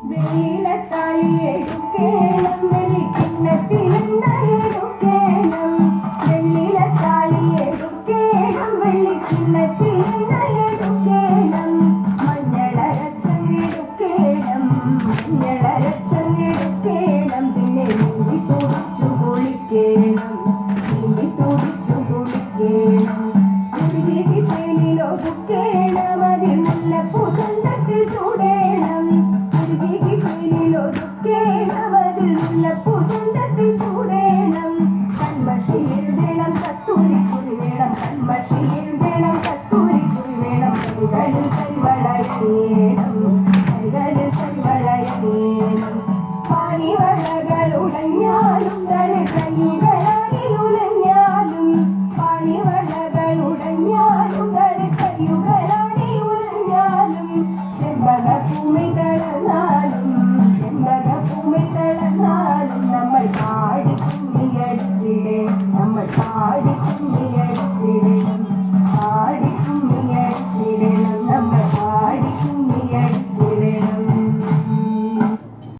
വെയിലത്തായി എടുക്കേണം വെള്ളിക്കിണ്ണത്തിലെണ്ണ എടുക്കേണം വെള്ളിലത്തായി എടുക്കേണം വെള്ളിക്കിണ്ണത്തിലെണ്ണ എടുക്കേണം മഞ്ഞളരച്ചെടുക്കേണം മഞ്ഞളരച്ചെടുക്കേണം പിന്നെ മുടി തുടിച്ചു കുളിക്കേണം മുടി തുടിച്ചു കുളിക്കേണം കുടിചേരി ചേലിലൊതുക്കേണം അതിൽ മുല്ലപ്പൂ ചന്തത്തിൽ ചൂടേണം കുടിചേരി ചേലിലൊതുക്കേണം അതിൽ മുല്ലപ്പൂ ചന്തത്തിൽ ചൂടേണം കൺമഷി എഴുതണം കസ്തൂരി കുറി വേണം കൺമഷി എഴുതണം കസ്തൂരി കുറി വേണം കൈകളിൽ കൈവളയേണം കൈകളിൽ കൈവളയേണം